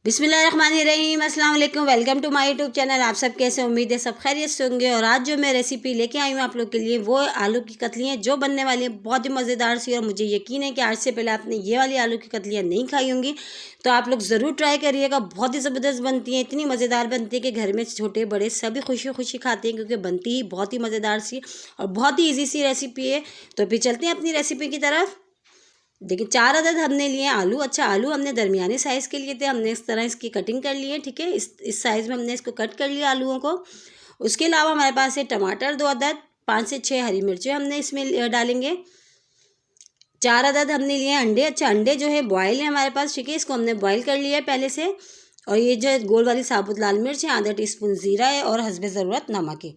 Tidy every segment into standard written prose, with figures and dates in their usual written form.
बिस्मिल्लाहिर्रहमानिर्रहीम, अस्सलाम वालेकुम। Welcome to my YouTube channel. आप सब कैसे, उम्मीद है सब खैरियत से होंगे। और आज जो मैं रेसिपी लेके आई हूँ आप लोग के लिए, वो आलू की कतलियाँ जो बनने वाली है बहुत ही मज़ेदार सी। और मुझे यकीन है कि आज से पहले आपने ये वाली आलू की कतलियाँ नहीं खाई होंगी, तो आप लोग ज़रूर ट्राई करिएगा। बहुत ही ज़बरदस्त बनती हैं, इतनी मज़ेदार बनती है कि घर में छोटे बड़े सभी खुशी खुशी खाते हैं, क्योंकि बनती ही बहुत ही मज़ेदार सी और बहुत ही ईजी सी रेसिपी है। तो फिर चलते हैं अपनी रेसिपी की तरफ। देखिए 4 अदद हमने लिए आलू। अच्छा, आलू हमने दरमियाने साइज़ के लिए थे, हमने इस तरह इसकी कटिंग कर ली है। ठीक है, इस साइज़ में हमने इसको कट कर लिया आलूओं को। उसके अलावा हमारे पास है टमाटर 2 अदद, 5 से 6 हरी मिर्चें हमने इसमें डालेंगे। 4 अदद हमने लिए अंडे। अच्छा, अंडे जो है बॉयल है हमारे पास। ठीक है, इसको हमने बॉयल कर लिया है पहले से। और ये जो गोल वाली साबुत लाल मिर्च है, आधा टीस्पून ज़ीरा है और हस्बे ज़रूरत नमक है।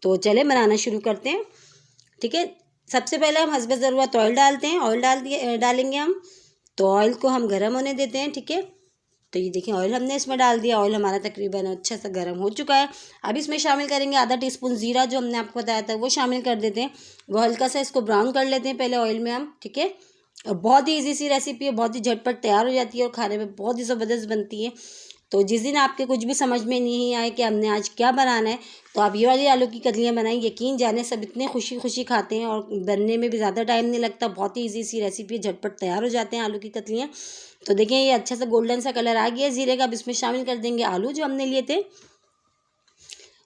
तो चले बनाना शुरू करते हैं। ठीक है, सबसे पहले हम हस्बे ज़रूरत ऑयल डालते हैं। ऑयल डालेंगे हम। तो ऑयल को हम गर्म होने देते हैं। ठीक है, तो ये देखिए ऑयल हमने इसमें डाल दिया। ऑयल हमारा तकरीबन अच्छा सा गर्म हो चुका है। अब इसमें शामिल करेंगे आधा टीस्पून ज़ीरा, जो हमने आपको बताया था वो शामिल कर देते हैं। वो हल्का सा इसको ब्राउन कर लेते हैं पहले ऑयल में हम। ठीक है, और बहुत ही ईजी सी रेसिपी है, बहुत ही झटपट तैयार हो जाती है और खाने में बहुत ही ज़बरदस्त बनती है। तो जिस दिन आपके कुछ भी समझ में नहीं आए कि हमने आज क्या बनाना है, तो आप ये वाली आलू की कतलियाँ बनाएं। यकीन जाने सब इतने खुशी खुशी खाते हैं और बनने में भी ज़्यादा टाइम नहीं लगता। बहुत ही ईजी सी रेसिपी है, झटपट तैयार हो जाते हैं आलू की कतलियाँ। तो देखिए ये अच्छा सा गोल्डन सा कलर आ गया जीरे का। अब इसमें शामिल कर देंगे आलू जो हमने लिए थे,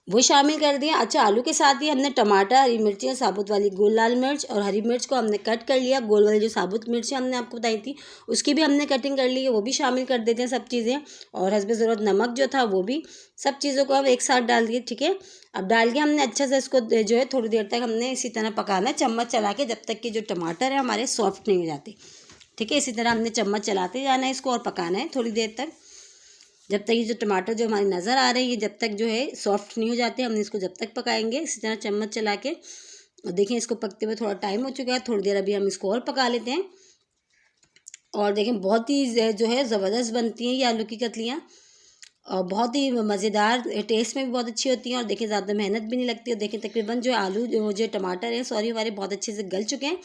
वो शामिल कर दिया। अच्छा, आलू के साथ ही हमने टमाटर, हरी मिर्ची, साबुत वाली गोल लाल मिर्च और हरी मिर्च को हमने कट कर लिया। गोल वाली जो साबुत मिर्ची हमने आपको बताई थी, उसकी भी हमने कटिंग कर ली है, वो भी शामिल कर देते हैं सब चीज़ें। और हस्बे ज़रूरत नमक जो था वो भी, सब चीज़ों को हम एक साथ डाल दिए। ठीक है, अब डाल के हमने अच्छा से इसको जो है थोड़ी देर तक हमने इसी तरह पकाना है, चम्मच चला के, जब तक कि जो टमाटर है हमारे सॉफ्ट नहीं हो जाते। ठीक है, इसी तरह हमने चम्मच चलाते जाना है इसको और पकाना है थोड़ी देर तक, जब तक ये जो टमाटर जो हमारे नज़र आ रहे हैं, ये जब तक जो है सॉफ्ट नहीं हो जाते, हमने इसको जब तक पकाएंगे इसी तरह चम्मच चला के। और देखें इसको पकते हुए थोड़ा टाइम हो चुका है, थोड़ी देर अभी हम इसको और पका लेते हैं। और देखें बहुत ही जो है ज़बरदस्त बनती हैं ये आलू की कतलियाँ, और बहुत ही मज़ेदार, टेस्ट में भी बहुत अच्छी होती हैं। और देखिए ज़्यादा मेहनत भी नहीं लगती। और देखिए तकरीबन जो आलू जो टमाटर हैं, सॉरी, हमारे बहुत अच्छे से गल चुके हैं।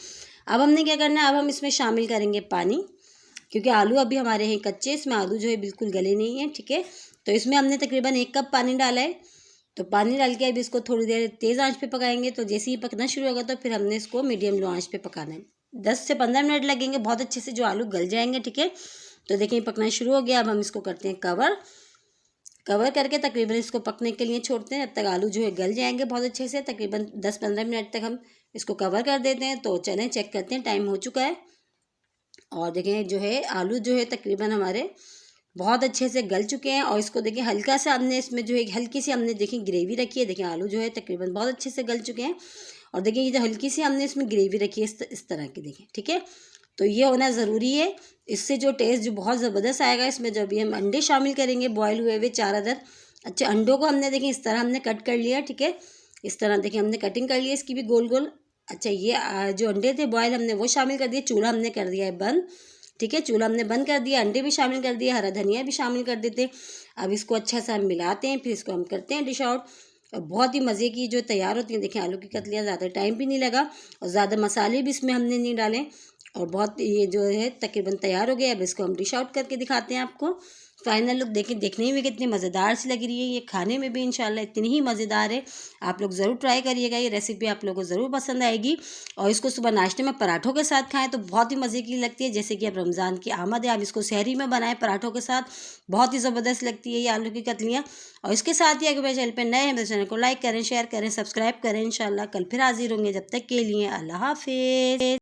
अब हमने क्या करना है, अब हम इसमें शामिल करेंगे पानी, क्योंकि आलू अभी हमारे हैं कच्चे, इसमें आलू जो है बिल्कुल गले नहीं हैं। ठीक है, तो इसमें हमने तकरीबन 1 कप पानी डाला है। तो पानी डाल के अब इसको थोड़ी देर तेज़ आंच पे पकाएंगे। तो जैसे ही पकना शुरू होगा तो फिर हमने इसको मीडियम लो आंच पे पकाना है। 10 से 15 मिनट लगेंगे बहुत अच्छे से, जो आलू गल जाएंगे। ठीक है, तो देखिए पकना शुरू हो गया। अब हम इसको करते हैं कवर करके तकरीबन इसको पकने के लिए छोड़ते हैं, जब तक आलू जो है गल जाएंगे बहुत अच्छे से। तकरीबन 10-15 मिनट तक हम इसको कवर कर देते हैं। तो चलें चेक करते हैं, टाइम हो चुका है। और देखें जो है आलू जो है तकरीबन हमारे बहुत अच्छे से गल चुके हैं। और इसको देखिए हल्का सा हमने इसमें जो है हल्की सी हमने देखिए ग्रेवी रखी है। देखिए आलू जो है तकरीबन बहुत अच्छे से गल चुके हैं। और देखिए ये जो हल्की सी हमने इसमें ग्रेवी रखी है इस तरह की, देखिए। ठीक है, तो ये होना ज़रूरी है, इससे जो टेस्ट जो बहुत ज़बरदस्त आएगा। इसमें जो अभी हम अंडे शामिल करेंगे, बॉयल हुए हुए 4 अदद। अच्छे अंडों को हमने देखिए इस तरह हमने कट कर लिया। ठीक है, इस तरह देखिए हमने कटिंग कर ली है इसकी भी गोल गोल। अच्छा, ये जो अंडे थे बॉयल हमने वो शामिल कर दिए। चूल्हा हमने कर दिया है बंद। ठीक है, चूल्हा हमने बंद कर दिया, अंडे भी शामिल कर दिए, हरा धनिया भी शामिल कर देते हैं। अब इसको अच्छा सा हम मिलाते हैं, फिर इसको हम करते हैं डिश आउट। और बहुत ही मज़े की जो तैयार होती हैं। देखिए आलू की कतलियाँ, ज़्यादा टाइम भी नहीं लगा और ज़्यादा मसाले भी इसमें हमने नहीं डाले। और बहुत ये जो है तकरीबन तैयार हो गया। अब इसको हम डिश आउट करके दिखाते हैं आपको। फाइनल लुक देखिए, देखने में कितनी मज़ेदार सी लग रही है, ये खाने में भी इंशाल्लाह इतनी ही मज़ेदार है। आप लोग ज़रूर ट्राई करिएगा, ये रेसिपी आप लोगों को ज़रूर पसंद आएगी। और इसको सुबह नाश्ते में पराठों के साथ खाएं तो बहुत ही मज़े की लगती है। जैसे कि अब रमज़ान की आमद है, आप इसको सहरी में बनाएं पराठों के साथ, बहुत ही ज़बरदस्त लगती है ये आलू की कतलियाँ। और इसके साथ ही अगर मेरे चैनल पर नए हैं, मेरे चैनल को लाइक करें, शेयर करें, सब्सक्राइब करें। इंशाल्लाह कल फिर हाजिर होंगे, जब तक के लिए अल्लाह हाफिज़।